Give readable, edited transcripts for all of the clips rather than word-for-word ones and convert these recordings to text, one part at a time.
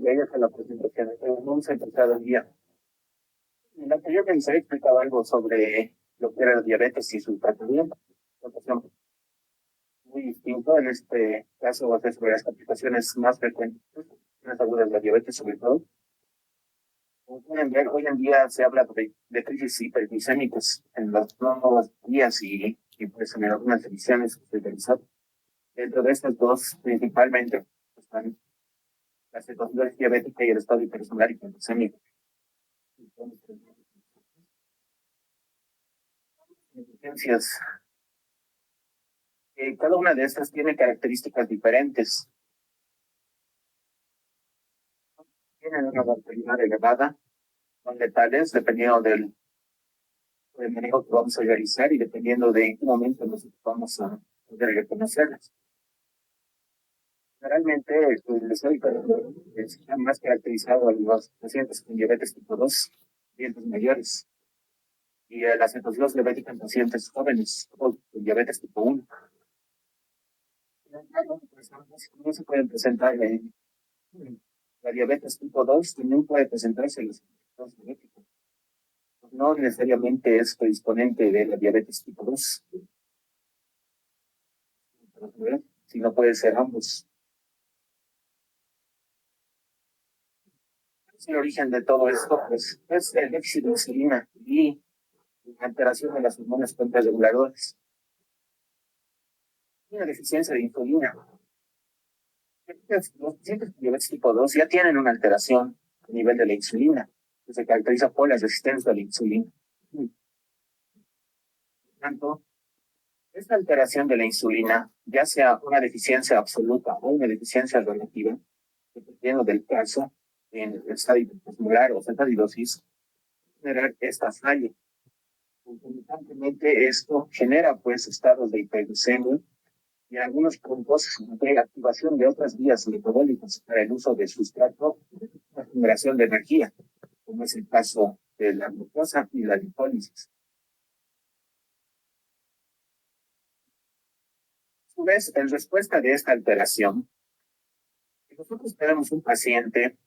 Ella se la presentación. Vamos a empezar el día. En la anterior vez he explicado algo sobre lo que era la diabetes y su tratamiento. Situación muy distinto. En este caso va a ser sobre las complicaciones más frecuentes, las agudas de la diabetes sobre todo. Como pueden ver, hoy en día se habla de crisis hiperglicémicas en los nuevos días y pues en algunas ediciones especializadas. Dentro de estas dos, principalmente, están la cetosis diabética y el estado hipersolar hiperglicémico. Deficiencias. Cada una de estas tiene características diferentes. Tienen una mortalidad elevada, son letales dependiendo del manejo que vamos a realizar y dependiendo de en qué momento nosotros vamos a poder reconocerlas. Generalmente, el estado está más caracterizado a los pacientes con diabetes tipo 2, diabetes mayores, y la cetosis diabética en pacientes jóvenes o con diabetes tipo 1. No se pueden presentar la diabetes tipo 2, también puede presentarse en los diabéticos. No necesariamente es predisponente de la diabetes tipo 2, sino puede ser ambos. El origen de todo esto pues, es el déficit de insulina y la alteración de las hormonas contrarreguladoras. Una deficiencia de insulina. Los pacientes con diabetes tipo 2 ya tienen una alteración a nivel de la insulina, que se caracteriza por la resistencia a la insulina. Por tanto, esta alteración de la insulina, ya sea una deficiencia absoluta o una deficiencia relativa, dependiendo del caso, en el estadio hiperosmolar o cetoacidosis, generar esta falla. Concomitantemente, esto genera pues estados de hiperglucemia y en algunos puntos de activación de otras vías metabólicas para el uso de sustrato de la generación de energía, como es el caso de la glucosa y la lipólisis. A su vez, en respuesta de esta alteración, si nosotros tenemos un paciente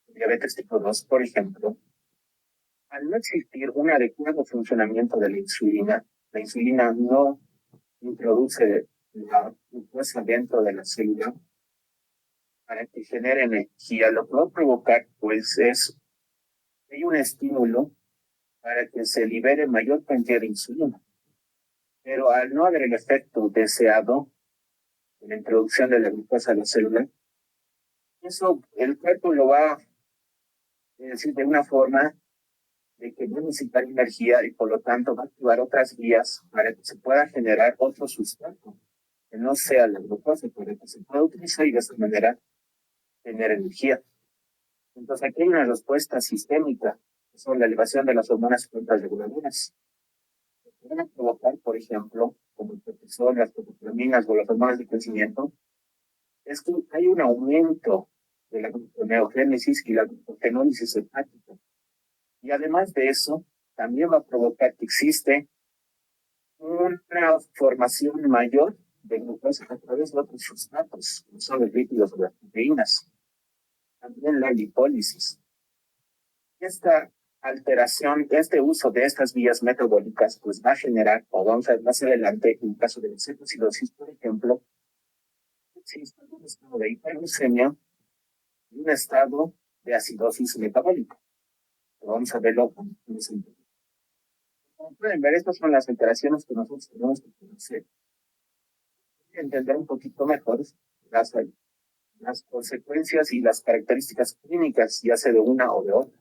con diabetes tipo 2, por ejemplo, al no existir un adecuado funcionamiento de la insulina no introduce la glucosa dentro de la célula para que genere energía. Lo que va a provocar, pues, es hay un estímulo para que se libere mayor cantidad de insulina. Pero al no haber el efecto deseado de la introducción de la glucosa a la célula, eso el cuerpo lo va a decir de una forma de que va a necesitar energía y por lo tanto va a activar otras vías para que se pueda generar otro sustrato que no sea la glucosa, para que se pueda utilizar y de esa manera tener energía. Entonces aquí hay una respuesta sistémica, que son la elevación de las hormonas contrarreguladoras. Pueden provocar, por ejemplo, como el cortisol, las proteoglaminas o las hormonas de crecimiento, es que hay un aumento de la gluconeogénesis y la glucogenólisis hepática. Y además de eso, también va a provocar que existe una formación mayor de glucosa a través de otros sustratos, como son los lípidos o las proteínas. También la lipólisis. Esta alteración, este uso de estas vías metabólicas, pues va a generar, o vamos a ver más adelante, en el caso de la cetoacidosis, por ejemplo, existe un estado de hiperglucemia y un estado de acidosis metabólica. Vamos a verlo con un ejemplo. Como pueden ver, estas son las alteraciones que nosotros tenemos que conocer. Entender un poquito mejor las consecuencias y las características clínicas, ya sea de una o de otra.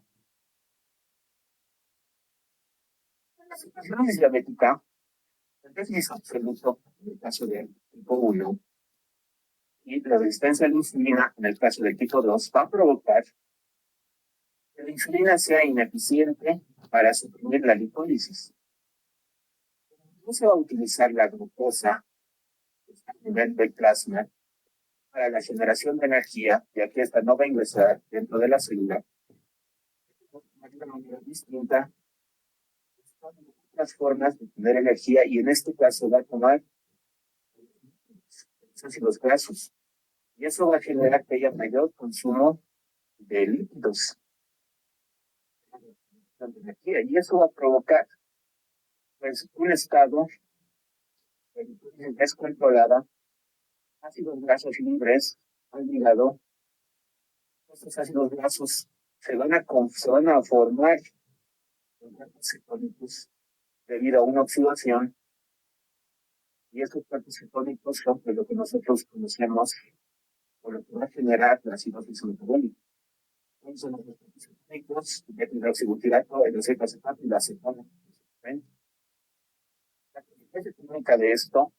La situación diabética, el déficit absoluto en el caso del tipo 1 y la resistencia a la insulina en el caso del tipo 2 va a provocar que la insulina sea ineficiente para suprimir la lipólisis. No se va a utilizar la glucosa a nivel del plasma para la generación de energía, ya que esta no va a ingresar dentro de la célula. De una manera distinta, otras formas de tener energía y en este caso va a tomar los ácidos grasos. y eso va a generar que haya mayor consumo de líquidos de energía, y eso va a provocar pues un estado descontrolada, ácidos grasos libres al hígado. Estos ácidos grasos se van a formar en cuerpos cetónicos debido a una oxidación, y estos cuerpos cetónicos son pues, lo que nosotros conocemos o lo que va a generar la acidosis metabólica. Entonces, los cuerpos cetónicos, el hidroxibutirato, el acetato y la acetona. La consecuencia clínica de esto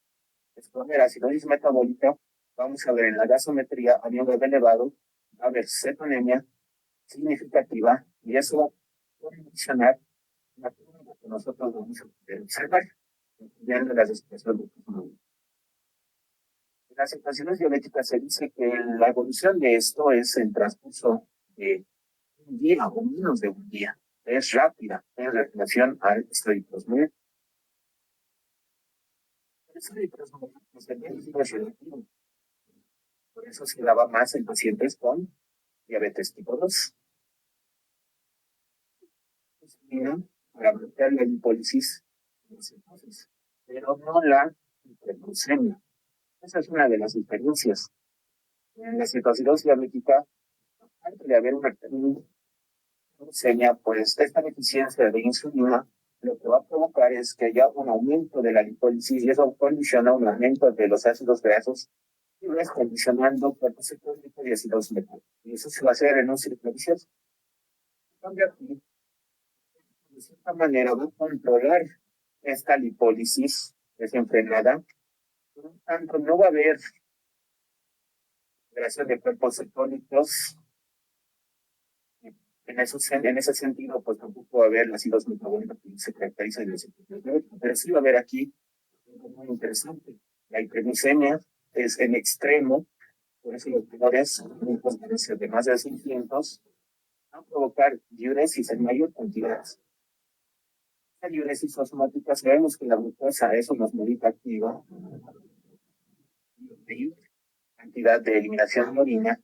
es que la acidosis metabólica, vamos a ver en la gasometría a nivel elevado, va a haber cetonemia significativa, y eso puede condicionar la técnica que nosotros vamos a poder observar, incluyendo las expresiones de las situaciones diabéticas. Se dice que la evolución de esto es en transcurso de un día o menos de un día. Es rápida en relación al estadio plasmático. El estadio plasmático es relativo. Por eso se daba más en pacientes con diabetes tipo 2. Para bloquear la lipólisis de los cetosis, pero no la hiperglucemia. Esa es una de las diferencias. En la cetoacidosis diabética, antes de haber una glucemia, pues esta deficiencia de insulina lo que va a provocar es que haya un aumento de la lipólisis, y eso condiciona un aumento de los ácidos grasos y va condicionando cuerpos cetónicos y ácidos metabólicos. Y eso se va a hacer en un círculo vicioso. En cambio, aquí, de cierta manera, va a controlar esta lipólisis desenfrenada. Por lo tanto, no va a haber creación de cuerpos cetónicos. En ese sentido, pues tampoco va a haber las ácidos metabólicos que se caracterizan en el sector, pero sí va a haber aquí algo muy interesante. La hiperglucemia es en extremo, por eso los menores de más de 600 van a provocar diuresis en mayor cantidad. La diuresis osmótica, sabemos que la glucosa, eso nos medita activa, cantidad de eliminación de orina,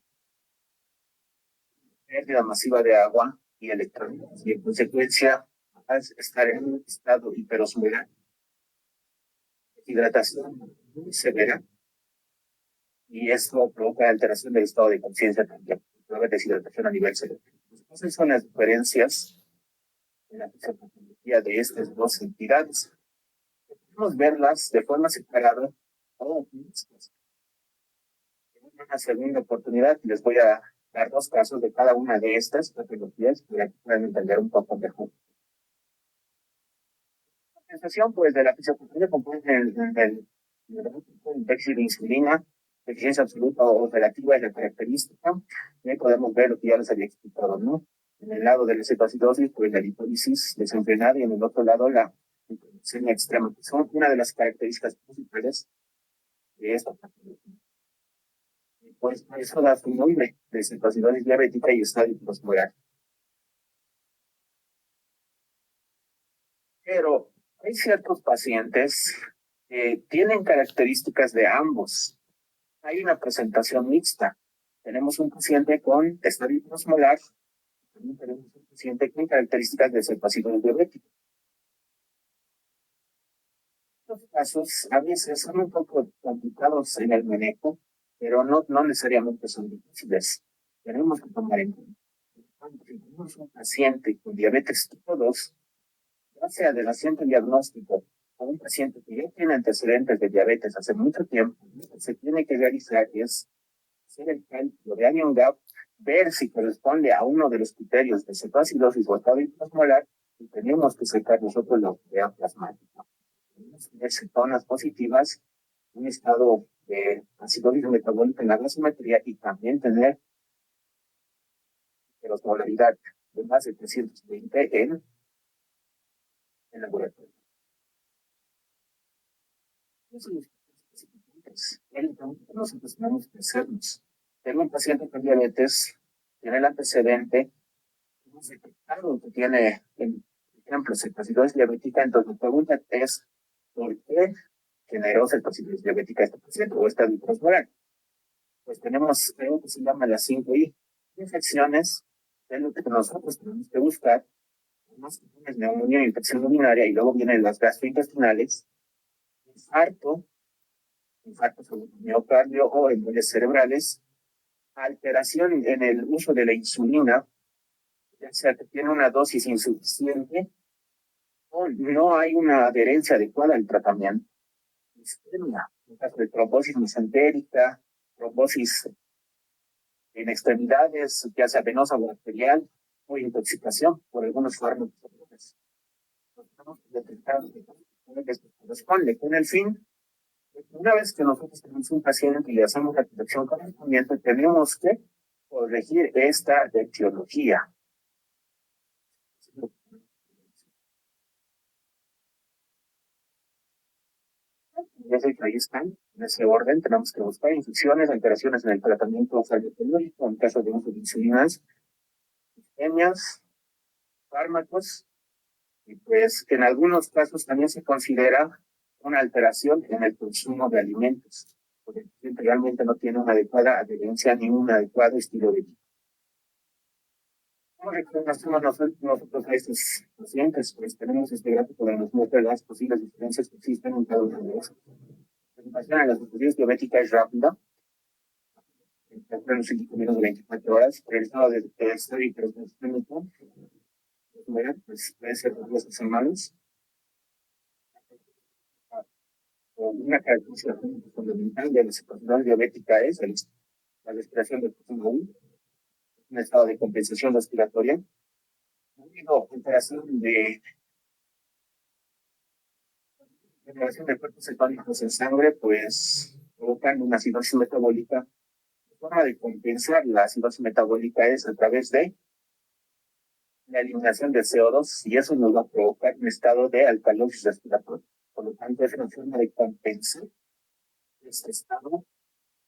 pérdida masiva de agua y electrolitos, y en consecuencia estar en un estado hiperosmolar, hidratación muy severa, y esto provoca alteración del estado de conciencia también, provoca deshidratación a nivel cerebral. Entonces son las diferencias en la fisiopatología de estas dos entidades. Podemos verlas de forma separada o mixtas. En una segunda oportunidad les voy a dar dos casos de cada una de estas patologías para que puedan entender un poco mejor. La sensación pues de la fisiopatología compone el déficit de insulina, deficiencia absoluta o relativa es la característica. Y podemos ver lo que ya les había explicado, ¿no? En el lado de la cetoacidosis, pues la lipólisis desenfrenada, y en el otro lado la hiperglucemia extrema, que son una de las características principales de esta patología. Y pues eso da su nombre de cetoacidosis diabética y estadio hiposmolar. Pero hay ciertos pacientes que tienen características de ambos. Hay una presentación mixta. Tenemos un paciente con estadio hiposmolar, también tenemos un paciente con características de cetoacidosis diabética. Estos casos a veces son un poco complicados en el manejo, pero no necesariamente son difíciles. Tenemos que tomar en cuenta. Cuando tenemos un paciente con diabetes tipo 2, ya sea del reciente diagnóstico o un paciente que ya tiene antecedentes de diabetes hace mucho tiempo, lo que se tiene que realizar es hacer el cálculo de anion gap, ver si corresponde a uno de los criterios de cetoacidosis o estado hiposmolar, y tenemos que sacar nosotros la urea plasmática. Tenemos que ver cetonas positivas, un estado de acidosis metabólica en la gasometría, y también tener osmolaridad de más de 320 en el laboratorio. Nosotros tenemos que hacernos. Tengo un paciente con diabetes, tiene el antecedente, hemos detectado que tiene, por ejemplo, cetoacidosis diabética. Entonces, la pregunta es: ¿por qué generó cetoacidosis diabética este paciente o esta hiposmolar? pues tenemos algo que se llama las 5I. Infecciones, es lo que nosotros tenemos que buscar. Más comunes, neumonía, infección urinaria, y luego vienen las gastrointestinales, infarto, infarto sobre el miocardio o embolias cerebrales, alteración en el uso de la insulina, ya sea que tiene una dosis insuficiente o no hay una adherencia adecuada al tratamiento. Isquemia, en caso de trombosis mesentérica, trombosis en extremidades, ya sea venosa o arterial, o intoxicación por algunos fármacos. Tenemos que detectar que corresponde con el fin. Una vez que nosotros tenemos un paciente y le hacemos la detección correspondiente, tenemos que corregir esta etiología. Ahí están, en ese orden, tenemos que buscar infecciones, alteraciones en el tratamiento farmacológico, en caso de uso de insulinas, isquemias, fármacos, y pues en algunos casos también se considera una alteración en el consumo de alimentos, porque el paciente realmente no tiene una adecuada adherencia ni un adecuado estilo de vida. ¿Cómo reconocemos nosotros a estos pacientes? Pues tenemos este gráfico que nos muestra las posibles diferencias que existen en cada uno de ellos. La presentación a la cirugía diabética es rápida, en los 5 menos de 24 horas, pero el estado de estrés y hipertensión, pues puede ser por 2 semanas. Una característica fundamental de la circulación diabética es la respiración del próximo un estado de compensación respiratoria. Ha habido alteración de generación de cuerpos cetónicos en sangre, pues provocan una acidosis metabólica. La forma de compensar la acidosis metabólica es a través de la eliminación de CO2 y eso nos va a provocar un estado de alcalosis respiratoria. Por lo tanto, es una forma de compensar este estado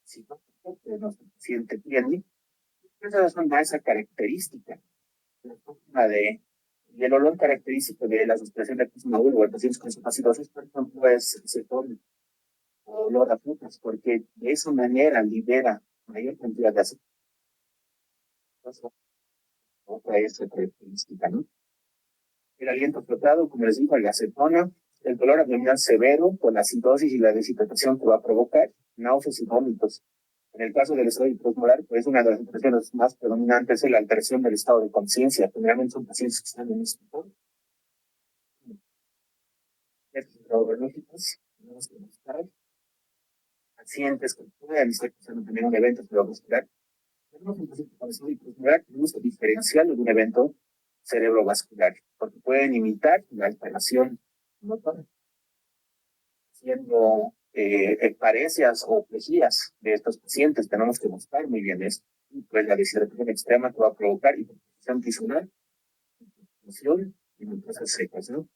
psicótico que nuestro paciente tiene. Esa es una esa característica. La forma de y el olor característico de la sustracción de plasmadura o pacientes con acidosis, por ejemplo, es cetón o olor a frutas, porque de esa manera libera mayor cantidad de azúcar. Otra es la característica, ¿no? El aliento flotado, como les digo, la acetona, el dolor abdominal severo por la acidosis y la deshidratación que va a provocar, náuseas y vómitos. En el caso del estado hiposmolar, pues una de las impresiones más predominantes es la alteración del estado de conciencia. Generalmente son pacientes que están en este estado. Neurológicos, tenemos que buscar pacientes que puedan estar pasando también un evento cerebrovascular. Tenemos un paciente con estado hiposmolar, tenemos que diferenciarlo de un evento cerebrovascular, porque pueden imitar la alteración motora, siendo parecias o plejías de estos pacientes. Tenemos que buscar muy bien esto. Y pues la deshidratación extrema que va a provocar hipertensión tisular, hipertensión y mucosas secas, ¿no?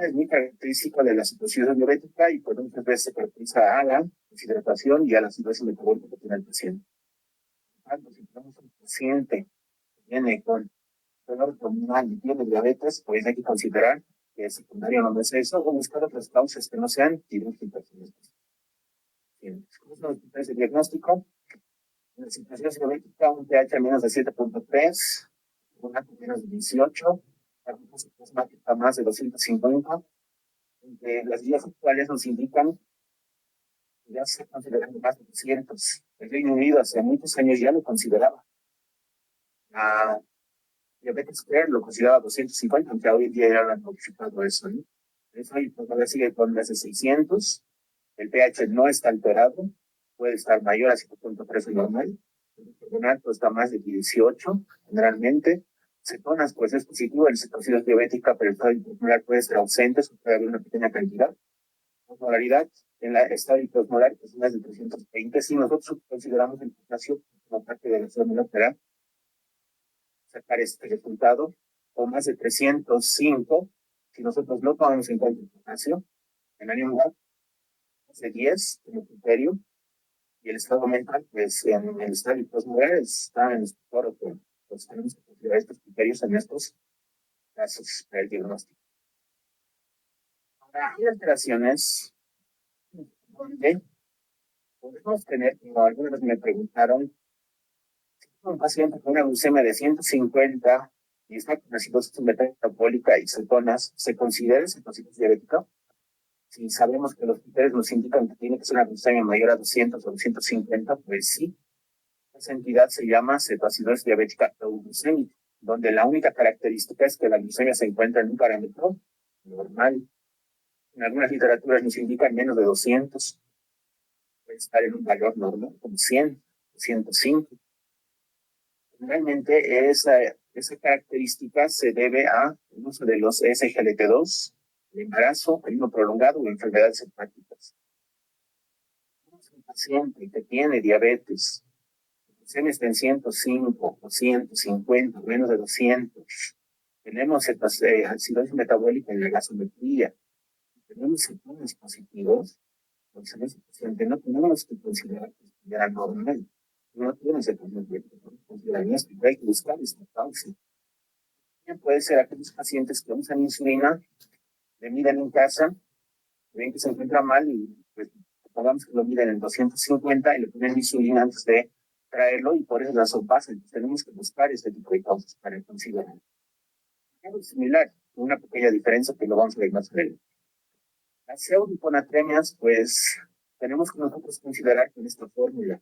Es muy característica de la situación diabética y por muchas veces se caracteriza a la deshidratación y a la situación metabólica que tiene el paciente. Si tenemos un paciente que viene con dolor abdominal y tiene diabetes, pues hay que considerar que es secundario no es eso o buscar otras causas que no sean quirúrgicas. ¿Cómo es el diagnóstico? En la situación diabética, un pH menos de 7.3, una menos de 18, la glucosa plasmática más de 250. Las guías actuales nos indican que ya se consideran más de 200. El Reino Unido hace muchos años ya lo consideraba. La diabetes care lo consideraba 250, aunque hoy en día ya lo han modificado eso, ¿no? Eso ahí todavía sigue con más de 600. El pH no está alterado, puede estar mayor a 7.3 normal. El carbonato está más de 18, generalmente. Cetonas, pues es positivo, el cetocidos diabética, pero el estado hiposmolar puede estar ausente, puede haber una pequeña cantidad. Osmolaridad en la estado hiposmolar es más de 320. Si nosotros consideramos el potasio como parte de la fórmula para sacar este resultado, o más de 305, si nosotros no tomamos en cuenta el potasio, en la lugar, más de 10 como criterio, y el estado mental, pues en el estado hiposmolar está en el foro, pues tenemos que considerar estos criterios en estos casos para el diagnóstico. Ahora, hay alteraciones donde Podemos tener, como alguna vez me preguntaron, un paciente con una glucemia de 150 y está con acidosis metabólica y cetonas, ¿se considera cetosis diabética? Si sabemos que los criterios nos indican que tiene que ser una glucemia mayor a 200 o 250, pues sí. Esa entidad se llama cetoacidosis diabética euglucémica, donde la única característica es que la glucemia se encuentra en un parámetro normal. En algunas literaturas nos indican menos de 200, puede estar en un valor normal, como 100, 105. Realmente esa característica se debe al uso de los SGLT2, el embarazo, ayuno prolongado o enfermedades hepáticas. Un paciente que tiene diabetes, se está en 105 o 150, menos de 200. Tenemos acidosis metabólica en la gasometría, tenemos síntomas positivos, entonces en ese paciente no tenemos que considerar que estuviera normal. No tiene síntomas diabéticos, consideraría que hay que buscar esta causa. Puede ser aquellos pacientes que usan insulina, le miden en casa, ven que se encuentra mal y pues pongamos que lo miden en 250 y le ponen insulina antes de traerlo y por eso razón pasa. Entonces tenemos que buscar este tipo de causas para considerar. Algo similar, una pequeña diferencia que lo vamos a ver más adelante. Las pseudohiponatremias, pues tenemos que nosotros considerar que en esta fórmula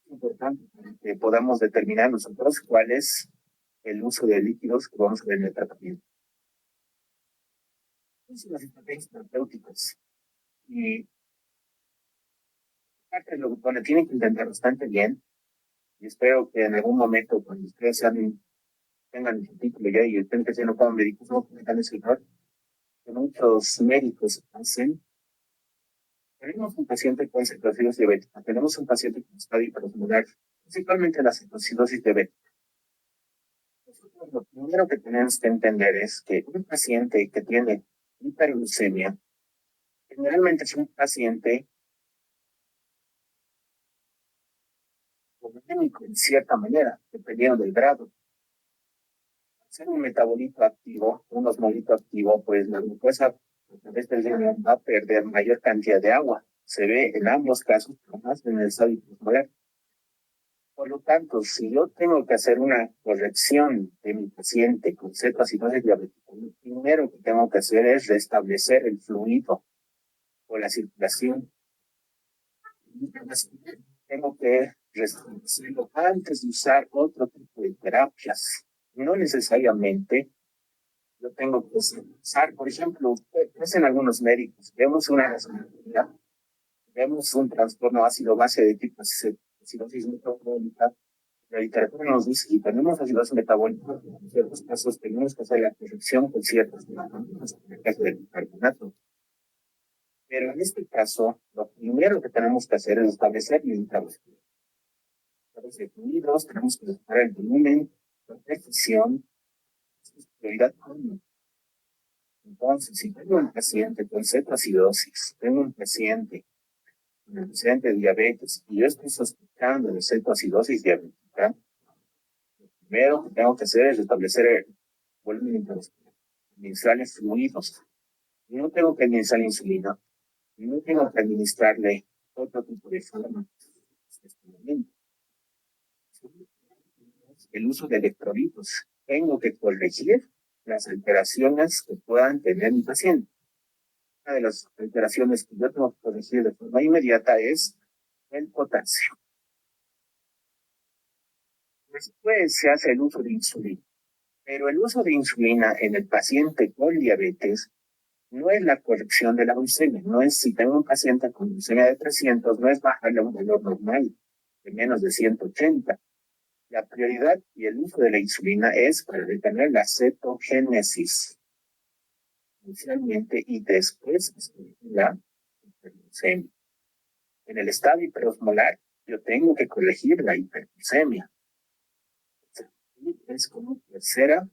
es importante que podamos determinar nosotros cuál es el uso de líquidos que vamos a ver en el tratamiento. Son las estrategias terapéuticas y parte de lo que tienen que entender bastante bien y espero que en algún momento cuando ustedes tengan su título ya y estén creciendo como médicos no cometan ese error que muchos médicos hacen. Tenemos un paciente con cetoacidosis diabética, tenemos un paciente con estadio hiperosmolar, principalmente la cetoacidosis diabética. Lo primero que tenemos que entender es que un paciente que tiene hiperglucemia generalmente es un paciente polémico en cierta manera, dependiendo del grado. Ser un metabolito activo, un osmolito activo, pues la glucosa a través del riñón va a perder mayor cantidad de agua. Se ve en ambos casos, pero más en el estadio hiperosmolar. Por lo tanto, si yo tengo que hacer una corrección de mi paciente con cetoacidosis diabética, lo primero que tengo que hacer es restablecer el fluido o la circulación. Tengo que restablecerlo antes de usar otro tipo de terapias. No necesariamente yo tengo que usar, por ejemplo, hacen algunos médicos, vemos una gasometría, vemos un trastorno ácido-base de tipo acidosis metabólica. La literatura nos dice que tenemos acidosis metabólica, en ciertos casos tenemos que hacer la corrección con ciertos del carbonato. Pero en este caso, lo primero que tenemos que hacer es establecer límites. Establecer fluidos, tenemos que buscar el volumen, la precisión, prioridad. Entonces, si tengo un paciente con cetoacidosis, tengo un paciente con antecedente de diabetes y yo estoy sospechando de cetoacidosis diabética, lo primero que tengo que hacer es establecer el volumen intestinal, administrarle fluidos. No tengo que administrar insulina, no tengo que administrarle otro tipo de fármacos. El uso de electrolitos. Tengo que corregir las alteraciones que puedan tener mi paciente. Una de las alteraciones que yo tengo que corregir de forma inmediata es el potasio. Después se hace el uso de insulina. Pero el uso de insulina en el paciente con diabetes no es la corrección de la glucemia, no es si tengo un paciente con glucemia de 300, no es bajarle a un valor normal de menos de 180. La prioridad y el uso de la insulina es para detener la cetogénesis inicialmente y después la hiperglucemia. En el estado hiperosmolar yo tengo que corregir la hiperglucemia. Es como tercera.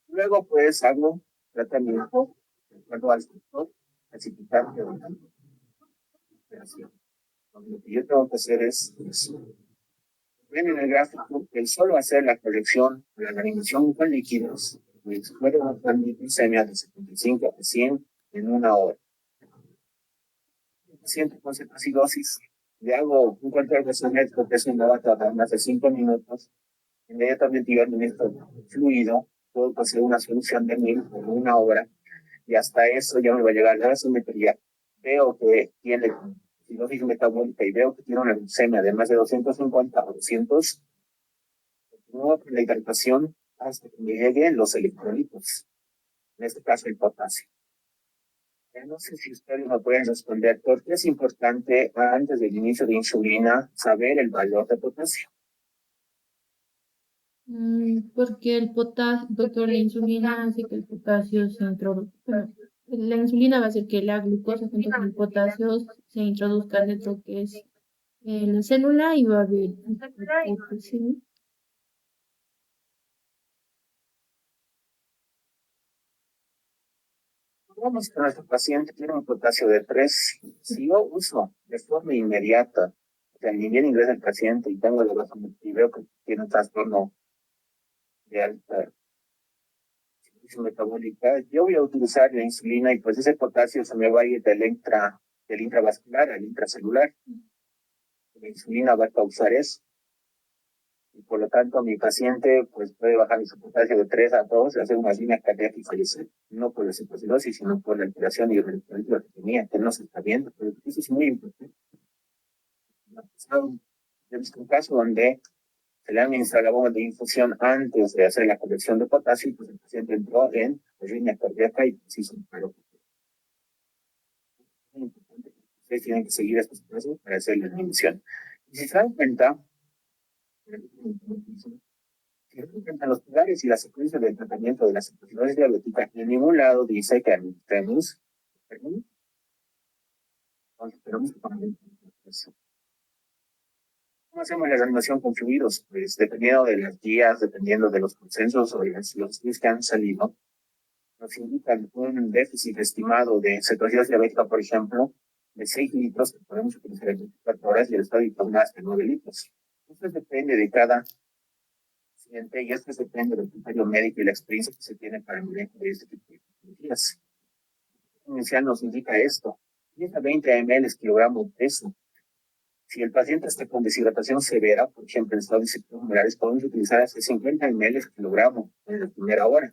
Luego pues hago tratamiento de acuerdo al sector clasificado de la operación. Lo que yo tengo que hacer es ven en el gráfico el solo hacer la corrección, la eliminación con líquidos, pues puede bajar mi glucemia de 75 a 100 en una hora. El paciente con cetoacidosis, le hago un control gasométrico que eso me va a tardar más de 5 minutos. Inmediatamente yo administro fluido, puedo hacer una solución de 1000 en una hora y hasta eso ya me va a llegar la gasometría. Veo que tiene cirrosis metabólica y veo que tiene una glucemia de más de 250 o 200. Continúo con la hidratación hasta que me lleguen los electrolitos, en este caso el potasio. No sé si ustedes me pueden responder por qué es importante antes del inicio de insulina saber el valor de potasio. Porque porque la insulina hace que el potasio se introduzca. Bueno, la insulina va a hacer que la glucosa junto con el potasio se introduzca dentro que es la célula y va a haber potasio. Vamos que nuestro paciente tiene un potasio de 3. Si yo uso de forma inmediata, o sea, ni bien ingresa el paciente y tengo el brazo y veo que tiene un trastorno de alta metabólica, yo voy a utilizar la insulina y pues ese potasio se me va a ir del intravascular al intracelular. La insulina va a causar eso. Y por lo tanto, mi paciente pues puede bajar su potasio de 3 a 2, hacer una línea cardíaca y fallecer. No por la cetoacidosis, sino por la alteración y el que tenía, que no se está viendo. Pero eso es muy importante. He visto un caso donde se le administra la bomba de infusión antes de hacer la colección de potasio y pues el paciente entró en línea cardíaca y pues hizo un paro. Es muy importante. Ustedes tienen que seguir estos pasos para hacer la disminución. Y si se dan cuenta, en los pilares y la secuencia del tratamiento de la cetoacidosis diabética, en ningún lado dice que administremos, perdón, tenemos que tomar eso. ¿Cómo hacemos la reanimación con fluidos? Pues dependiendo de las guías, dependiendo de los consensos o de los estudios que han salido, nos indican un déficit estimado de cetoacidosis diabética, por ejemplo, de 6 litros que podemos utilizar en 24 horas y el estado de más de 9 litros. Esto depende de cada paciente y esto depende del criterio médico y la experiencia que se tiene para el manejo de este tipo de patologías. Inicial nos indica esto: 10 a 20 ml kilogramos de peso. Si el paciente está con deshidratación severa, por ejemplo, en estados pulmonares, podemos utilizar hasta 50 ml kilogramo en la primera hora.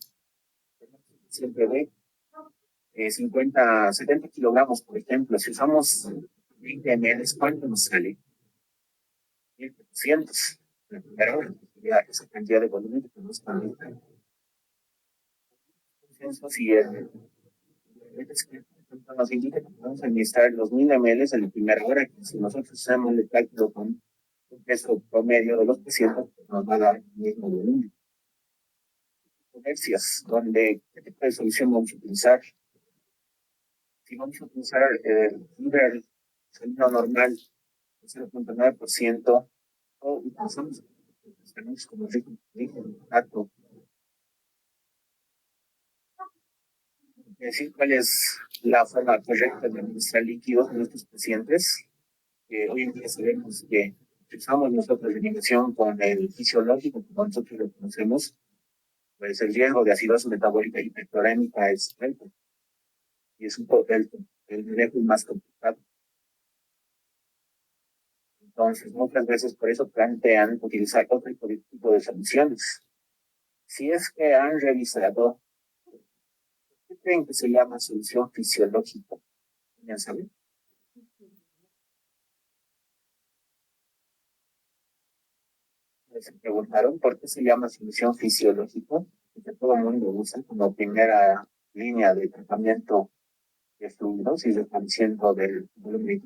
Siempre de 50, 70 kilogramos, por ejemplo, si usamos 20 ml, ¿cuánto nos sale? 1.400 en la primera hora. Esa cantidad de volumen que tenemos para si nos indica que podemos administrar los 1000 ml en la primera hora, que si nosotros hacemos el cálculo con un peso promedio de los pacientes, pues nos va a dar el mismo volumen. Comercias, donde qué tipo de solución vamos a utilizar. Si vamos a utilizar el fibra salino normal, 0.9%, o utilizamos como rico dato. Decir cuál es la forma correcta de administrar líquidos en nuestros pacientes. Hoy en día sabemos que usamos nosotros la inhibición con el fisiológico, como nosotros lo conocemos, pues el riesgo de acidosis metabólica hipertorémica es alto y es un poco el manejo más complicado. Entonces, muchas veces por eso plantean utilizar otro tipo de soluciones. Si es que han revisado, ¿qué creen que se llama solución fisiológica? ¿Ya saben? Se preguntaron por qué se llama solución fisiológica, porque todo el mundo usa como primera línea de tratamiento de fluidos y restablecimiento del volumen.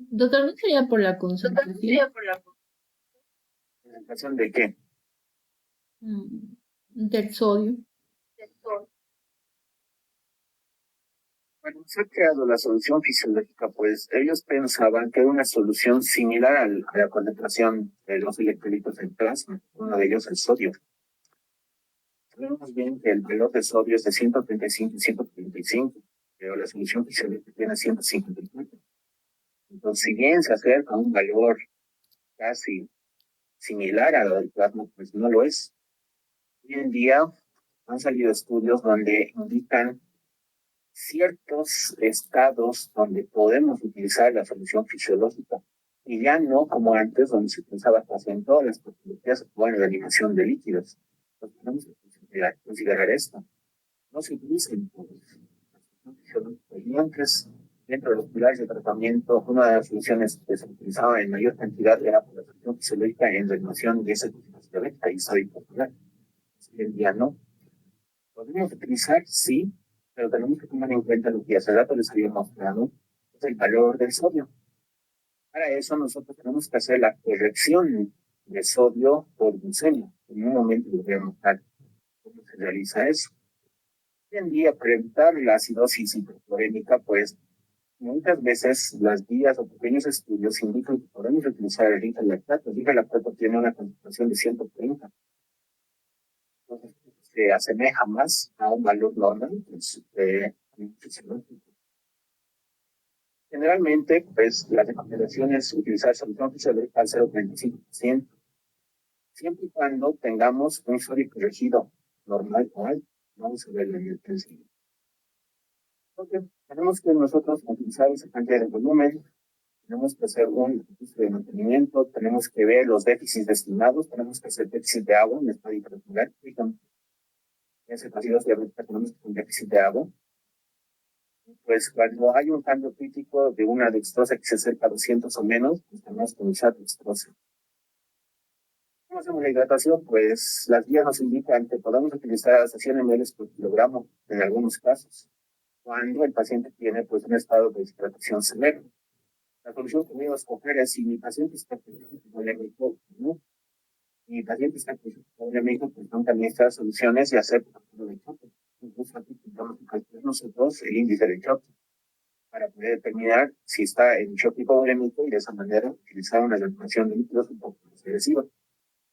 Doctor, ¿no sería por la concentración? ¿Presentación de qué? Del sodio. Cuando se ha creado la solución fisiológica, pues ellos pensaban que era una solución similar a la concentración de los electrolitos en plasma, uno de ellos el sodio. Sabemos bien que el valor de sodio es de 135 y 135, pero la solución fisiológica tiene 154. Entonces, si bien se acerca a un valor casi similar a lo del plasma, pues no lo es. Hoy en día han salido estudios donde indican ciertos estados donde podemos utilizar la solución fisiológica y ya no como antes donde se pensaba casi en todas las patologías o en la eliminación de líquidos. Entonces tenemos que considerar esto. No se utilizan la solución fisiológica. Y antes, dentro de los pilares de tratamiento, una de las soluciones que se utilizaba en mayor cantidad era por la solución fisiológica en la eliminación de esa diabética y sodio popular. Hoy en día no. Podemos utilizar, sí, pero tenemos que tomar en cuenta lo que hace rato les había mostrado, es el valor del sodio. Para eso nosotros tenemos que hacer la corrección de sodio por glucemia. En un momento les voy a mostrar cómo se realiza eso. Hoy en día, para evitar la acidosis hiperclorémica, pues muchas veces las guías o pequeños estudios indican que podemos utilizar el lactato. El lactato tiene una concentración de 130. Entonces, se asemeja más a un valor normal, pues, generalmente, pues, la recomendación es utilizar solución fisiológica al 0,35%, siempre y cuando tengamos un sodio corregido normal o alto. Vamos a ver en el principio. Entonces, tenemos que nosotros utilizar esa cantidad de volumen, tenemos que hacer un registro de mantenimiento, tenemos que ver los déficits destinados, tenemos que hacer déficit de agua en el estadio particular, en ese caso diabética tenemos que un déficit de agua. Pues cuando hay un cambio crítico de una dextrosa que se acerca a 200 o menos, pues tenemos que usar dextrosa. ¿Cómo hacemos la hidratación? Pues las guías nos indican que podemos utilizar hasta 100 ml por kilogramo en algunos casos, cuando el paciente tiene pues un estado de deshidratación severo. La solución que voy a escoger es si mi paciente está polémico, ¿no? Mi paciente está polémico, pues son también estas soluciones y hacer de choque. Incluso aquí tendremos que calcular nosotros el índice de choque para poder determinar si está en shock hipovolémico y de esa manera utilizar una evacuación de líquidos un poco más agresiva.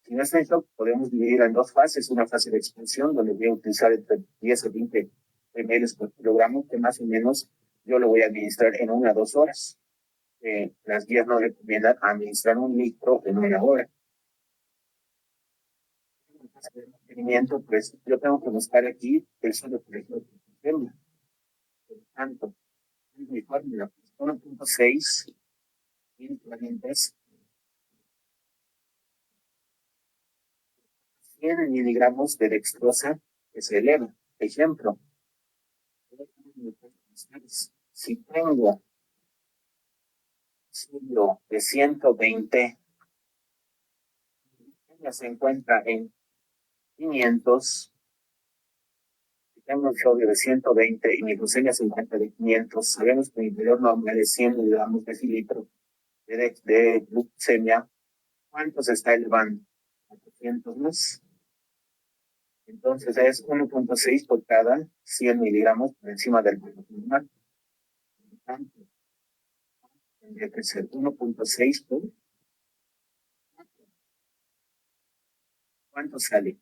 Si no está en shock, podemos dividirla en dos fases. Una fase de expansión, donde voy a utilizar entre 10 a 20 ml por kilogramo, que más o menos yo lo voy a administrar en 1 a 2 horas. Las guías nos recomiendan administrar 1 litro en 1 hora. El mantenimiento, pues yo tengo que buscar aquí el sodio correcto de glucemia. Por lo tanto, mi fórmula, 1.6 equivalentes 100 miligramos de dextrosa que se eleva. Ejemplo, si tengo sodio de 120, se encuentra en 500. Si tengo un sodio de 120 y mi glucemia se encuentra de 500, sabemos que mi interior normal es 100 miligramos de cilitro de glucemia. ¿Cuánto se está elevando? 400 más. Entonces es 1.6 por cada 100 miligramos por encima del valor normal. Tendría que ser 1.6 por ¿cuánto sale?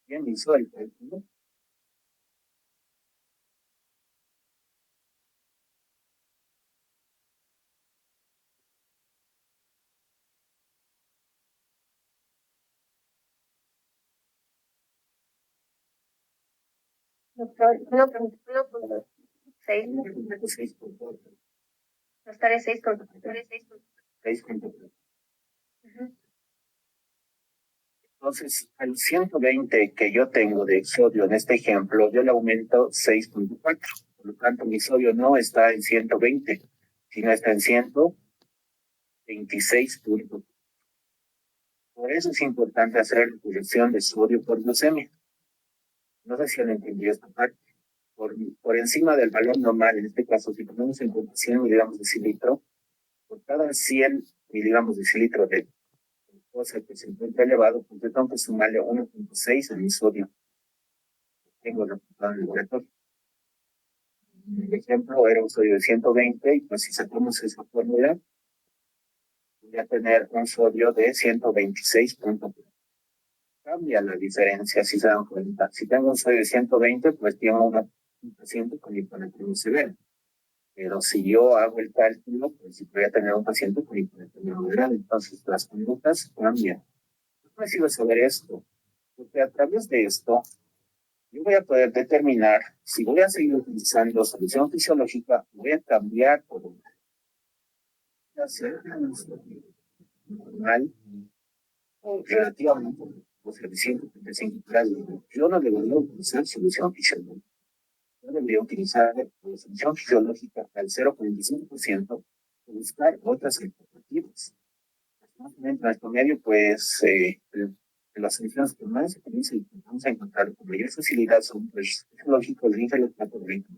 Bien, hizo el cálculo. Doctor, 1.6, no estaré 6 con 6 con. Entonces, al 120 que yo tengo de sodio en este ejemplo, yo le aumento 6.4. Por lo tanto, mi sodio no está en 120, sino está en 126 puntos. Por eso es importante hacer la corrección de sodio por glucemia. No sé si han entendido esta parte. Por encima del valor normal, en este caso, si ponemos en cuenta 100 miligramos de cilitro, por cada 100 miligramos de cilitro de cosa que se encuentra elevado, pues yo tengo que sumarle 1.6 a mi sodio. tengo el resultado en el laboratorio. El ejemplo era un sodio de 120 y pues si sacamos esa fórmula, voy a tener un sodio de 126. Cambia la diferencia, si se dan cuenta. Si tengo un sodio de 120, pues tengo un paciente con hiponatremia severa. Pero si yo hago el cálculo, pues voy a tener un paciente con hiponatremia moderada. Entonces las conductas cambian. ¿Cómo sirve saber esto? Porque a través de esto, yo voy a poder determinar si voy a seguir utilizando solución fisiológica, voy a cambiar por una. Normal o relativamente pues, de 135 grados. Yo no debería utilizar solución fisiológica. Yo debería utilizar la solución fisiológica al 0,25% y buscar otras alternativas. En nuestro medio, pues, de las soluciones que más se utilizan y vamos a encontrar con mayor facilidad son pues, fisiológicos de lactato de 20.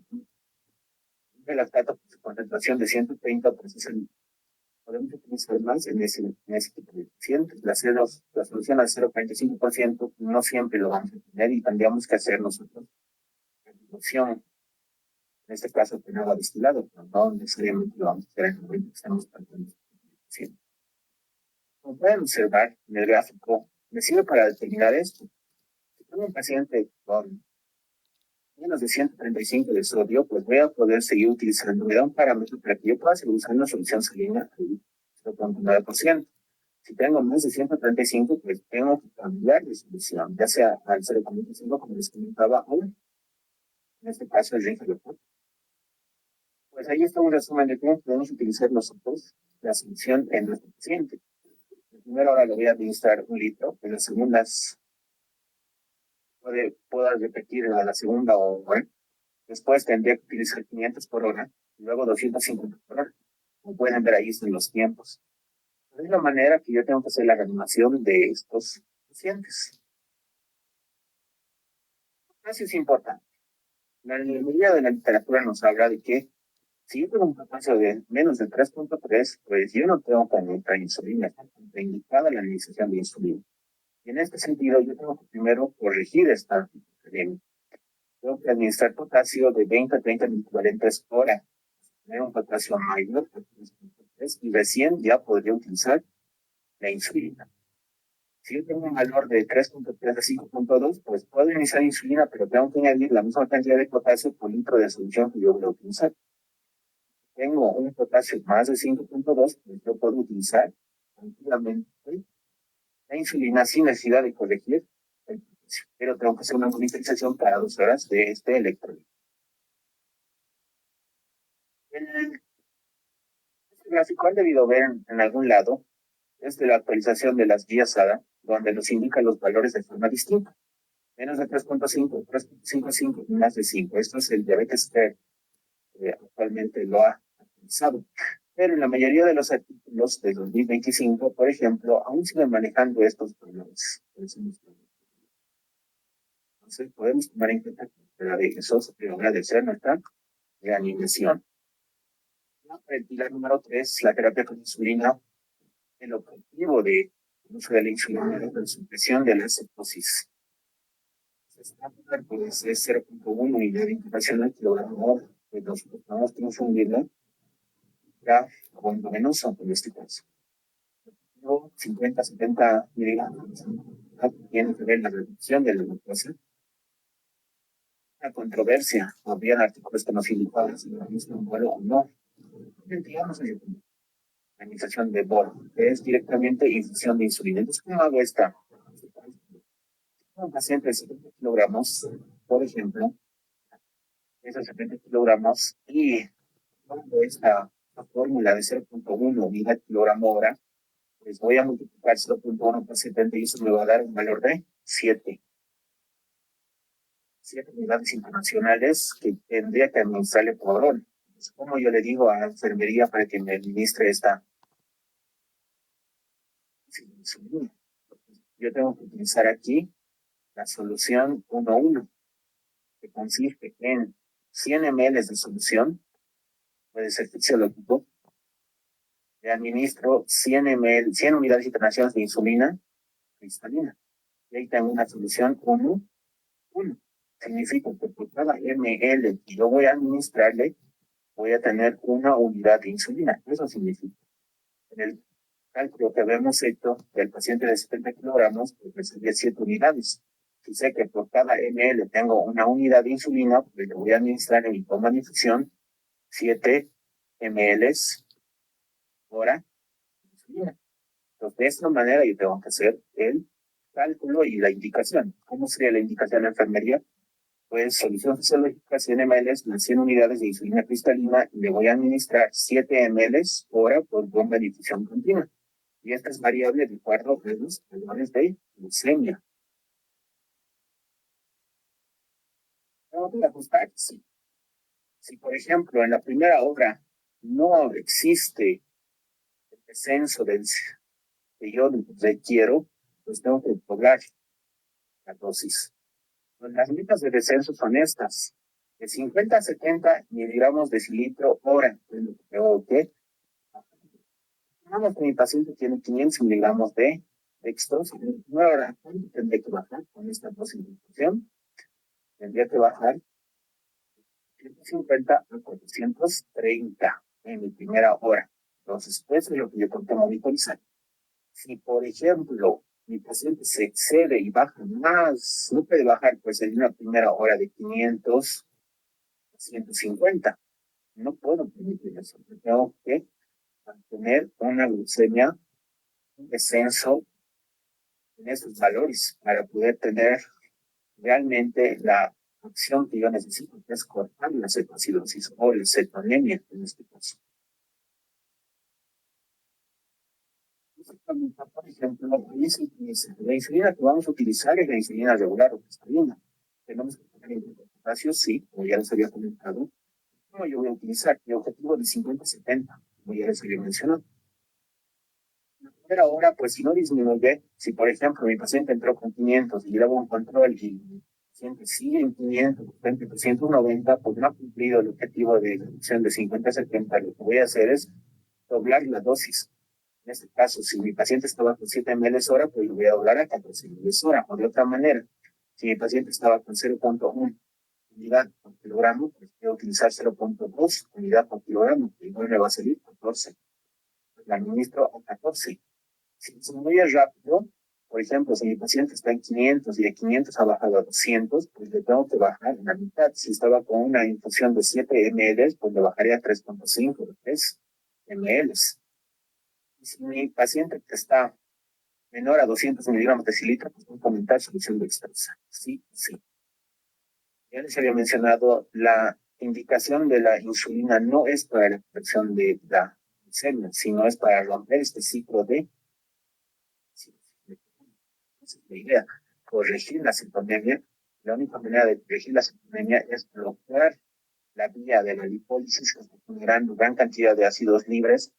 Lactato, pues, concentración de 130, pues es el podemos utilizar más en ese tipo de pacientes. La solución al 0,45% no siempre lo vamos a tener y tendríamos que hacer nosotros la reducción, en este caso con agua destilada, pero no necesariamente lo vamos a hacer en el momento que estamos tratando el paciente. Como pueden observar en el gráfico, me sirve para determinar esto. Si tengo un paciente con menos de 135 de sodio, pues voy a poder seguir utilizando, me da un parámetro para que yo pueda seguir usando una solución salina al 0,9%. Si tengo más de 135, pues tengo que cambiar de solución, ya sea al 0,5 como les comentaba, o en este caso el rígido. Pues ahí está un resumen de cómo podemos utilizar nosotros la solución en nuestro paciente. En primera hora le voy a administrar 1 litro, en las segundas puedo repetir a la segunda hora. Después tendría que utilizar 500 por hora, y luego 250 por hora. Como pueden ver ahí están los tiempos. Es la manera que yo tengo que hacer la reanimación de estos pacientes. Eso es importante. La mayoría de la literatura nos habla de que si yo tengo un potasio de menos de 3,3, pues yo no tengo que administrar insulina, está indicada la administración de insulina. Y en este sentido, yo tengo que primero corregir esta epidemia. Tengo que administrar potasio de 20 a 30 microvalentes hora, tener un potasio mayor de 3,3 y recién ya podría utilizar la insulina. Si yo tengo un valor de 3,3 a 5,2, pues puedo iniciar insulina, pero tengo que añadir la misma cantidad de potasio por litro de solución que yo voy a utilizar. Tengo un potasio más de 5,2, pues yo puedo utilizar tranquilamente la insulina sin necesidad de corregir el potasio, pero tengo que hacer una monitorización cada 2 horas de este electrolito. Este gráfico han debido ver en algún lado, es de la actualización de las guías ADA, donde nos indica los valores de forma distinta. Menos de 3,5, 3,55 y más de 5. Esto es el diabetes que actualmente lo ha actualizado. Pero en la mayoría de los artículos de 2025, por ejemplo, aún siguen manejando estos valores. Entonces, podemos tomar en cuenta que la de Jesús deberá de ser nuestra reanimación. El pilar número 3, la terapia con insulina. El objetivo del uso de la insulina es la supresión de la cetosis. Pues es 0,1 unidad internacional kilogramo de los que estamos confundiendo ya con venoso en este caso. 50, 70 miligramos tiene que ver la reducción de la glucosa. La controversia, habría artículos que nos indicaban si lo mismo vuelo o no. Digamos, la administración de BOR, que es directamente infusión de insulina. Entonces, ¿cómo hago esta? Un paciente de 70 kilogramos, por ejemplo, esos 70 kilogramos, y cuando esta fórmula de 0,1 unidad kilogramo hora, pues voy a multiplicar 0,1 por 70 y eso me va a dar un valor de 7. 7 unidades internacionales que tendría que administrarle por hora. Entonces, ¿cómo yo le digo a la enfermería para que me administre esta? Yo tengo que utilizar aquí la solución 1,1, que consiste en 100 ml de solución, puede ser fisiológico, le administro 100 ml, 100 unidades internacionales de insulina cristalina. Y ahí tengo una solución 1,1. significa que por cada ml que yo voy a administrarle, voy a tener una unidad de insulina. Eso significa. En el cálculo que habíamos hecho del paciente de 70 kilogramos, pues recibe 7 unidades. Si sé que por cada ml tengo una unidad de insulina, pues le voy a administrar en mi toma de infusión 7 ml hora de insulina. Entonces, de esta manera yo tengo que hacer el cálculo y la indicación. ¿Cómo sería la indicación en la enfermería? Pues solución fisiológica 100 ml más 100 unidades de insulina cristalina y le voy a administrar 7 ml hora por bomba de difusión continua. Y esta es variable de acuerdo a los valores de glucemia. ¿Cómo voy a ajustar? Sí. Si, por ejemplo, en la primera hora no existe el descenso que yo requiero, pues tengo que poblar la dosis. Las metas de descenso son estas: de 50 a 70 miligramos decilitro hora. Tengo que, digamos que mi paciente tiene 500 miligramos de dextrosa. Ahora, ¿cuánto tendría que bajar con esta dosis de infusión? Tendría que bajar 150 a 430 en mi primera hora. Entonces, eso es lo que yo tengo que monitorizar. Si, por ejemplo, mi paciente se excede y baja más, no puede bajar pues en una primera hora de 500 a 150. No puedo permitir eso. Tengo que mantener una glucemia, un descenso en estos valores para poder tener realmente la acción que yo necesito, que es cortar la cetoacidosis o la cetonemia en este caso. Por ejemplo, la insulina que vamos a utilizar es la insulina regular o cristalina. Tenemos que tener en cuenta potasio, sí, como ya les había comentado. ¿Cómo yo voy a utilizar? Mi objetivo de 50-70, como ya les había mencionado. Pero ahora, pues si no disminuye, si por ejemplo mi paciente entró con 500 y luego un control y el paciente sigue en 500, 190, pues no ha cumplido el objetivo de reducción de 50-70, lo que voy a hacer es doblar la dosis. En este caso, si mi paciente estaba con 7 ml hora, pues lo voy a doblar a 14 ml hora. O de otra manera, si mi paciente estaba con 0.1 unidad por kilogramo, pues voy a utilizar 0.2 unidad por kilogramo, que igual me va a salir 14. La administro a 14. Si disminuye rápido, por ejemplo, si mi paciente está en 500 y de 500 ha bajado a 200, pues le tengo que bajar en la mitad. Si estaba con una infusión de 7 ml, pues le bajaría a 3.5 o 3 ml. Si mi paciente está menor a 200 miligramos de cilitra, pues voy a comentar solución dextrosa. Sí, sí. Ya les había mencionado, la indicación de la insulina no es para la corrección de la glucemia, sino es para romper este ciclo de... La idea, corregir la cetonemia. La única manera de corregir la cetonemia es bloquear la vía de la lipólisis que está generando gran cantidad de ácidos libres.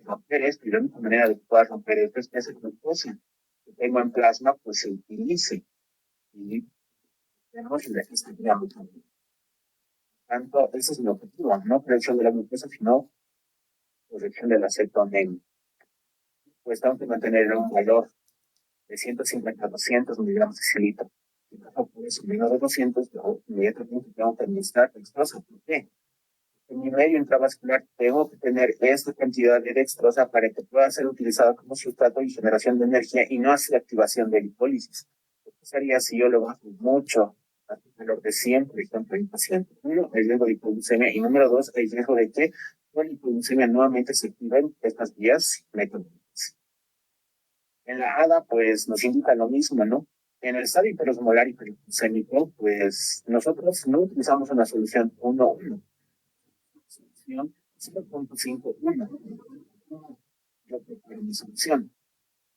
Romper esto, y la única manera de poder romper esto es que esa glucosa que tengo en plasma pues se utilice y tenemos la estaría muy bien. Tanto, ese es mi objetivo, no corrección de la glucosa, sino corrección de la cetonemia. Pues tengo que mantener un valor de 150 a 200 miligramos de cilitra. Si bajo por eso menos de 200, yo inmediatamente tengo que administrar dextrosa. ¿Por qué? En mi medio intravascular tengo que tener esta cantidad de dextrosa para que pueda ser utilizada como sustrato y generación de energía y no hacer activación de lipólisis. ¿Qué pasaría si yo lo bajo mucho a valor de 100, por ejemplo, en paciente? Uno, el riesgo de hipoglucemia, y número dos, el riesgo de que con la hipoglucemia nuevamente se activen estas vías metabólicas. En la ADA, pues nos indica lo mismo, ¿no? En el estado hiperosmolar hiperglucémico, pues nosotros no utilizamos una solución 1-1, solución 0.51. Yo prefiero mi solución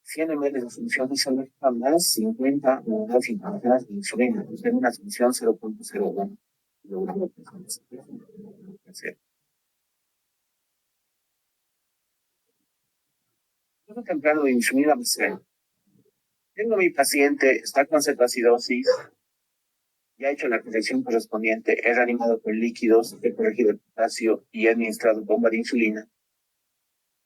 100 ml de solución fisiológica más 50 unidades internacionales de insulina. Yo tengo una solución 0.01. Yo temprano de insulina basal. Tengo mi paciente, está con cetoacidosis, ya he hecho la corrección correspondiente, he reanimado con líquidos, he corregido el potasio y he administrado bomba de insulina.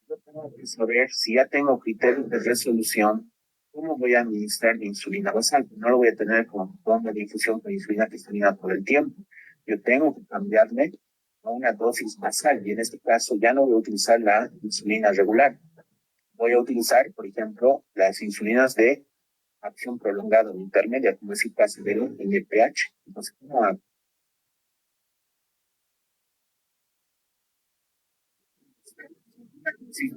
Yo tengo que saber si ya tengo criterios de resolución ¿Cómo voy a administrar mi insulina basal? No lo voy a tener como bomba de infusión con insulina cristalina todo el tiempo. Yo tengo que cambiarle a una dosis basal y en este caso ya no voy a utilizar la insulina regular. Voy a utilizar, por ejemplo, las insulinas de acción prolongada o intermedia, como es el caso del NPH. Entonces, ¿cómo hago? Sí,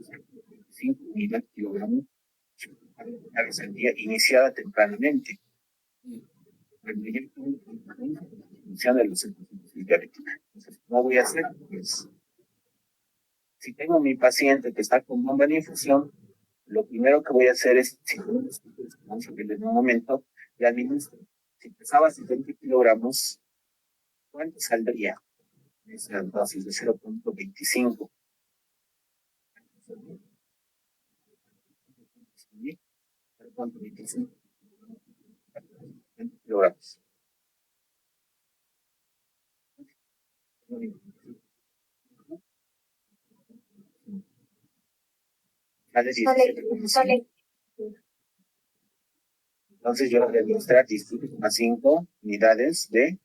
5 unidades kilogramos una vez al día, iniciada tempranamente. Función de los diabéticos. Entonces, ¿cómo voy a hacer? Pues, si tengo mi paciente que está con bomba de infusión, lo primero que voy a hacer es, si vamos a ver en un momento, le administro. Si pesaba 70 kilogramos, ¿cuánto saldría? Esa dosis de 0.25. 0.25 kilogramos. Sale 17,5. Entonces yo voy a administrar 17,5 unidades de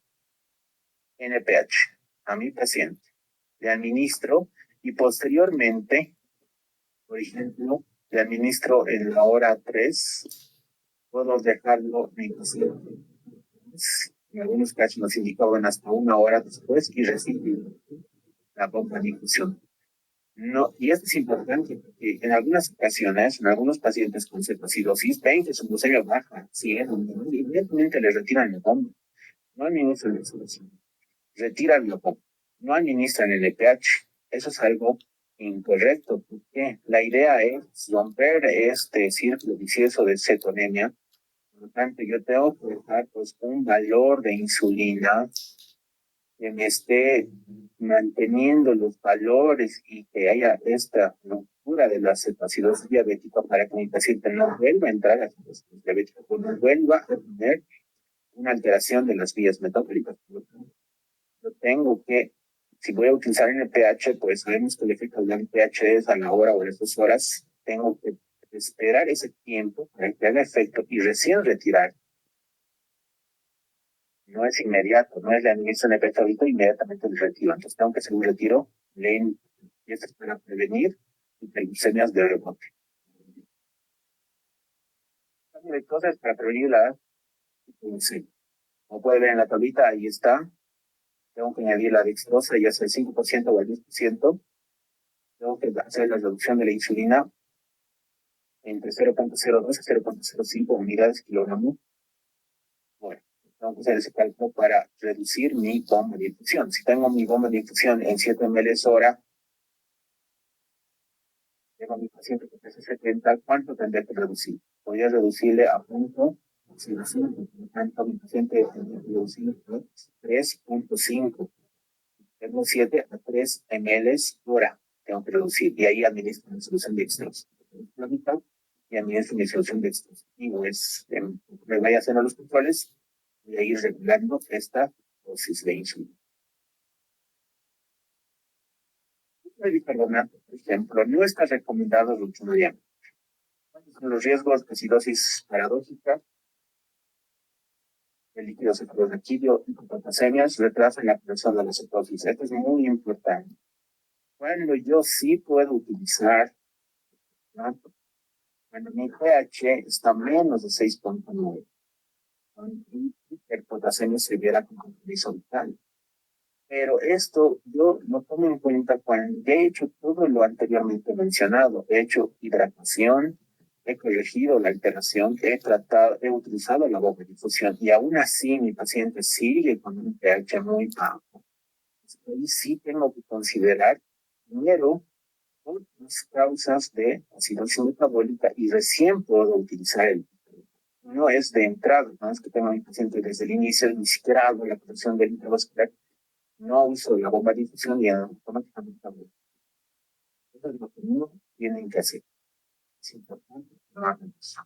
NPH a mi paciente. Le administro y posteriormente, por ejemplo, le administro en la hora 3. Puedo dejarlo en algunos casos nos indicaban hasta una hora después y recibir la bomba de infusión. No, y esto es importante porque en algunas ocasiones, en algunos pacientes con cetoacidosis, ven que su glucemia baja, inmediatamente le retiran la bomba. No administran la solución, retiran la bomba, no administran el EPH. Eso es algo incorrecto, porque la idea es romper este círculo vicioso de cetonemia. Por lo tanto, yo tengo que dejar pues, un valor de insulina que me esté manteniendo los valores y que haya esta ruptura de la cetoacidosis diabética para que mi paciente no vuelva a entrar a cetoacidosis diabética, no vuelva a tener una alteración de las vías metabólicas. Yo tengo que, si voy a utilizar NPH, pues sabemos que el efecto del NPH es a la hora o a las 2 horas. Tengo que esperar ese tiempo para que haga efecto y recién retirar. No es inmediato, no es la administración de ahorita inmediatamente el retiro. Entonces tengo que hacer un retiro lento. Y esto es para prevenir hiperglucemias de rebote. Hay cosas para prevenir la hiperglucemia. Como puede ver en la tablita, ahí está. Tengo que añadir la dextrosa, ya sea el 5% o el 10%. Tengo que hacer la reducción de la insulina entre 0.02 a 0.05 unidades kilogramo. Bueno, tengo que hacer ese cálculo para reducir mi bomba de infusión. Si tengo mi bomba de infusión en 7 ml hora, tengo a mi paciente que pesa 70, ¿cuánto tendré que reducir? Podría reducirle a punto, si lo sigo, por lo tanto, mi paciente tendría que reducir 3.5. Tengo 7 a 3 ml hora, tengo que reducir, y ahí administro mi solución de extras. Y administro mi solución de extras. Y pues, me vaya haciendo los controles, voy a ir regulando esta dosis de insulina. El bicarbonato, por ejemplo, no está recomendado rutinariamente. Los riesgos de acidosis paradójica, el líquido cefalorraquídeo y hipopotasemias retrasan la progresión de la cetosis. Esto es muy importante. Cuando yo sí puedo utilizar, ¿no? Cuando mi pH está menos de 6.9, el potasemia se viera como horizontal. Pero esto yo lo tomo en cuenta cuando he hecho todo lo anteriormente mencionado. He hecho hidratación, he corregido la alteración, he utilizado la bomba de infusión y aún así mi paciente sigue con un pH muy bajo. Ahí sí tengo que considerar primero otras causas de acidosis metabólica y recién puedo utilizar el. No es de entrada, no es que tenga mi paciente desde el inicio, ni siquiera hago la protección del intravascular, no uso la bomba de infusión y automáticamente hago. Eso es lo que no tienen que hacer. Es importante que no hagan eso.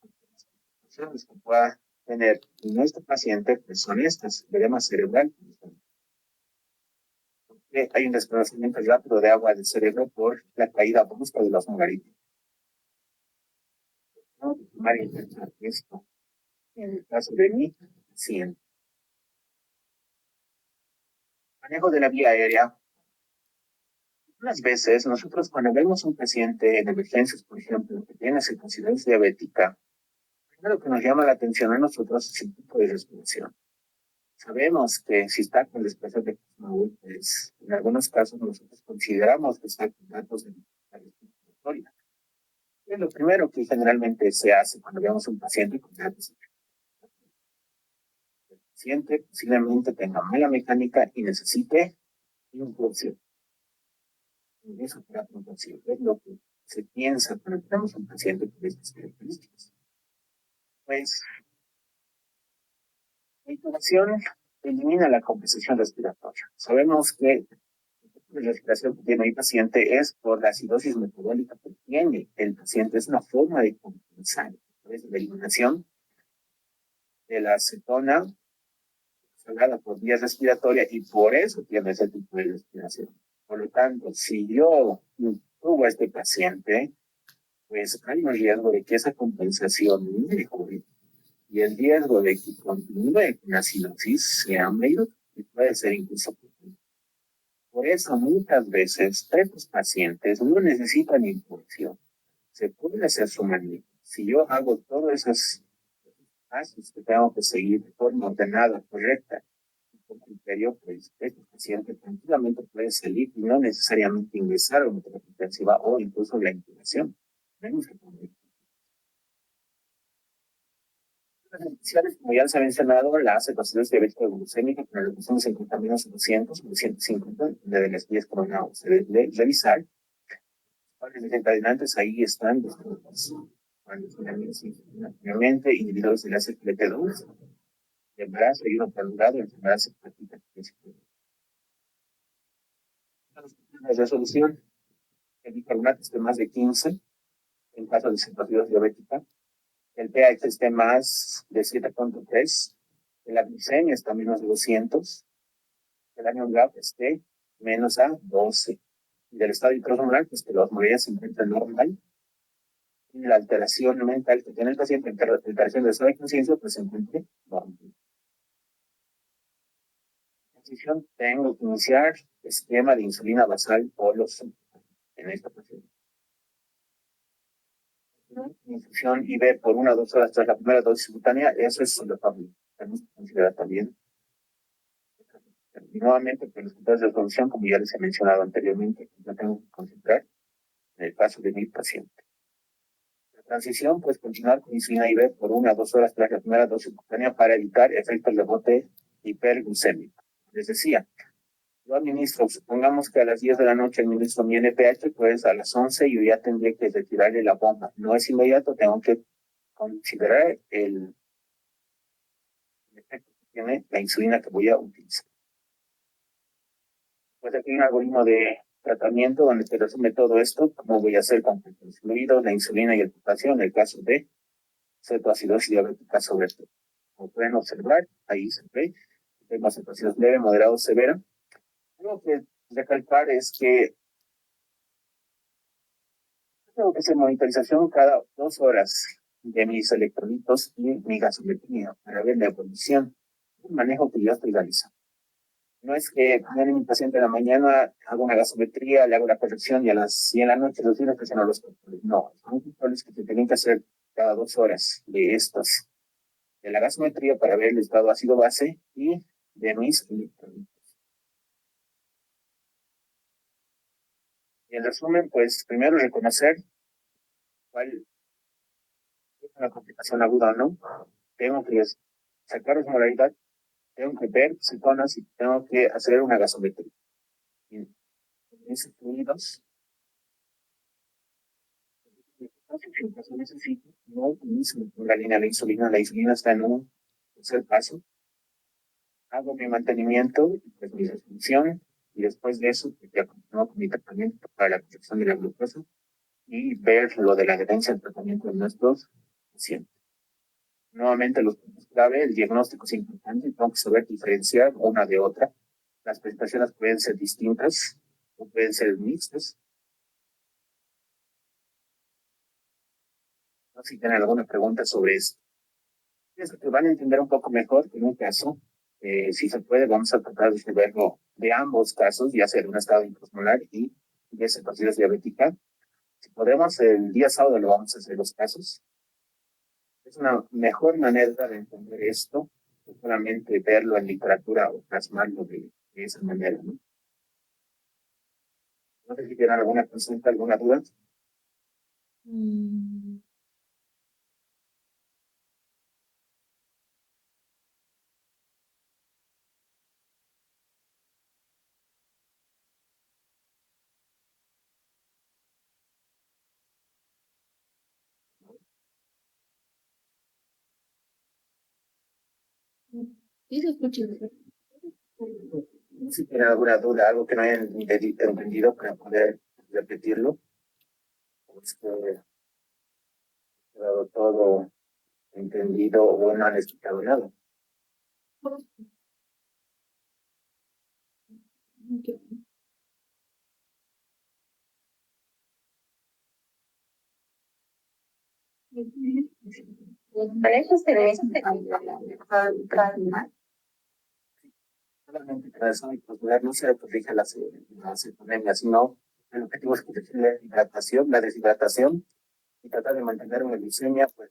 Las opciones que pueda tener nuestro paciente pues son estas, edema cerebral. Hay un desplazamiento rápido de agua del cerebro por la caída brusca de los margaritas. Vamos a tomar en cuenta esto en el caso de mi paciente. Manejo de la vía aérea. Unas veces nosotros cuando vemos un paciente en emergencias, por ejemplo, que tiene circunstancias diabética, primero que nos llama la atención a nosotros es el tipo de respiración. Sabemos que si está con respiración de Kussmaul, pues en algunos casos nosotros consideramos que está con datos de respiratoria. Es lo primero que generalmente se hace cuando vemos un paciente con datos. El paciente posiblemente tenga mala mecánica y necesite infusión. Eso es lo que se piensa cuando tenemos un paciente con estas características. Pues la intubación elimina la compensación respiratoria. Sabemos que la respiración que tiene el paciente es por la acidosis metabólica que tiene el paciente. Es una forma de compensar la eliminación de la acetona salada por vía respiratoria y por eso tiene ese tipo de respiración. Por lo tanto, si yo intubo a este paciente, pues hay un riesgo de que esa compensación mejore y el riesgo de que continúe con la acidosis sea mayor y puede ser incluso. Por eso muchas veces estos pacientes no necesitan infusión. Se puede hacer su manejo. Si yo hago todos esos pasos que tengo que seguir de forma ordenada, correcta, con criterio, pues este paciente tranquilamente puede salir y no necesariamente ingresar a una terapia intensiva o incluso la intubación. Menos que las beneficiarias, como ya se ha mencionado, la cetoacidosis diabética glucémica con reducción de 50 menos 200 o 250 de las vías coronadas. Se debe revisar. Los desencadenantes ahí están los grupos. Anteriormente, individuos de la CPT2, de embarazo y uno prolongado, enfermedad hepática. La resolución, el bicarbonato esté más de 15, en caso de cetoacidosis diabética. El pH esté más de 7.3, la glicemia está menos de 200, el anion GAP esté menos a 12. Y del estado hidrosmolar, pues que la osmolalidad se encuentra normal. Y la alteración mental que tiene el paciente, alteración de estado de conciencia, pues se encuentre normal. Transición, tengo que iniciar esquema de insulina basal o los en esta paciente. Infusión IV por 1 o 2 horas tras la primera dosis simultánea, eso es saludable. Tenemos que considerar también. Y nuevamente, por los resultados de resolución, como ya les he mencionado anteriormente, yo tengo que concentrar en el caso de mi paciente. La transición, pues continuar con insulina IV por 1 a 2 horas tras la primera dosis simultánea para evitar efectos de rebote hiperglucémico. Les decía, yo administro, supongamos que a las 10 de la noche administro mi NPH, pues a las 11 yo ya tendré que retirarle la bomba. No es inmediato, tengo que considerar el efecto que tiene la insulina que voy a utilizar. Pues aquí un algoritmo de tratamiento donde se resume todo esto, cómo voy a hacer con los fluidos, la insulina y el potasio en el caso de cetoacidosis diabética sobre todo. Como pueden observar, ahí se ve, tengo cetoacidosis leve, moderado, severa. Lo que recalcar es que tengo que hacer monitorización cada 2 horas de mis electrolitos y mi gasometría para ver la evolución, el manejo que yo estoy realizando. No es que viene mi paciente en la mañana, hago una gasometría, le hago la corrección y en la noche los días presiono los controles. No, son controles que se tienen que hacer cada 2 horas de estos, de la gasometría para ver el estado ácido base y de mis electrolitos. Y en resumen, pues primero reconocer cuál es una complicación aguda o no. Tengo que sacar osmolaridad, tengo que ver cetonas y tengo que hacer una gasometría. Y mis fluidos, no utilizo la línea de la insulina está en un tercer paso. Hago mi mantenimiento, pues mi resolución, y después de eso, pues, ya continúo con mi tratamiento para la corrección de la glucosa y ver lo de la adherencia al tratamiento de nuestros pacientes. Nuevamente, los puntos clave, el diagnóstico es importante, tengo que saber diferenciar una de otra. Las presentaciones pueden ser distintas o pueden ser mixtas. No sé si tienen alguna pregunta sobre esto. Pienso que van a entender un poco mejor en un caso. Si se puede, vamos a tratar de verlo de ambos casos, ya sea de un estado intraosmolar y de cetosis diabética. Si podemos, el día sábado lo vamos a hacer los casos. Es una mejor manera de entender esto, que solamente verlo en literatura o plasmarlo de esa manera, ¿no? No sé si tienen alguna consulta, alguna duda. Mm, sí, se escucha. No sé si tienen alguna duda, algo que no hayan entendido para poder repetirlo. Es que he quedado todo entendido o no han explicado nada. Ok. Para eso se ve solamente para eso y poder no se corrige la hiponemia, sino el objetivo es corregir la hidratación, la deshidratación y tratar de mantener una glicemia, pues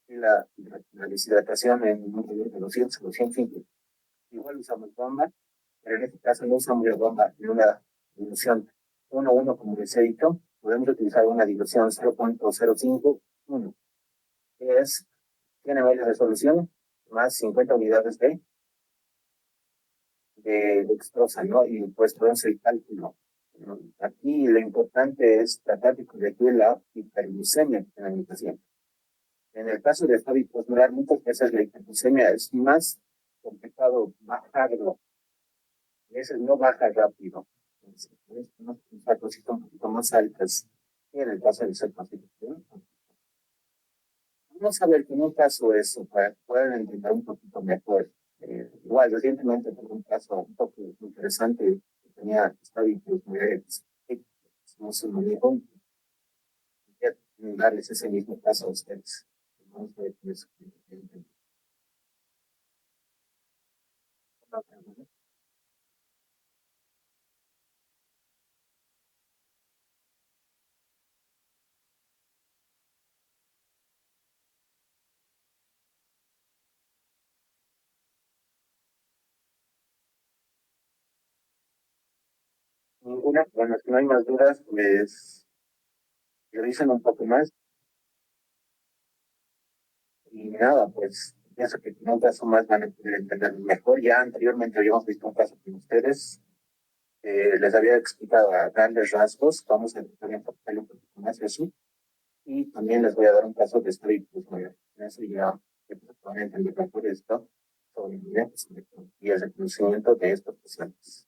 la deshidratación en un nivel de 200 a 205. Igual usamos bomba, pero en este caso no usamos la bomba en una dilución 1,1 como les he dicho, podemos utilizar una dilución 0,051, que es 100 ml de solución más 50 unidades de dextrosa, ¿no? Y pues podemos el cálculo. ¿No? Aquí lo importante es tratar de corregir la hiperglucemia en el paciente. En el caso de estado hiposmolar, muchas veces la hiperglucemia es más complicado bajarlo. A veces no baja rápido. Entonces, unas cositas un poquito más altas. Y en el caso de ser paciente, vamos a ver con un caso eso para poder entender un poquito mejor. Igual, recientemente tuve un caso un poco interesante que tenía estadios mujeres. No se me dijo, quería darles ese mismo caso a ustedes. Vamos a ver qué es. Ninguna, bueno, si no hay más dudas, pues revisen un poco más y nada, pues pienso que en un caso más van a poder entender mejor. Ya anteriormente habíamos visto un caso con ustedes. Les había explicado a grandes rasgos, vamos a empezar a enfocar un poquito más eso, y también les voy a dar un caso de estudio, pues bueno, en eso ya que pues, van a entender mejor esto sobre y el reconocimiento de estos pacientes.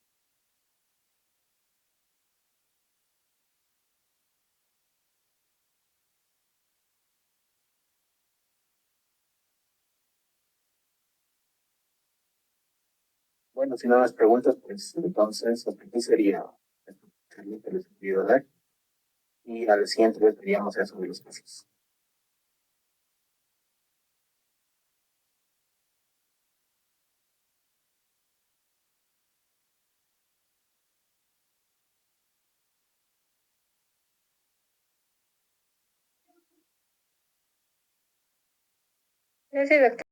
Bueno, si no más preguntas, pues entonces hasta aquí sería lo que les he querido dar, y al siguiente vez veríamos eso de los casos. Sí, doctor.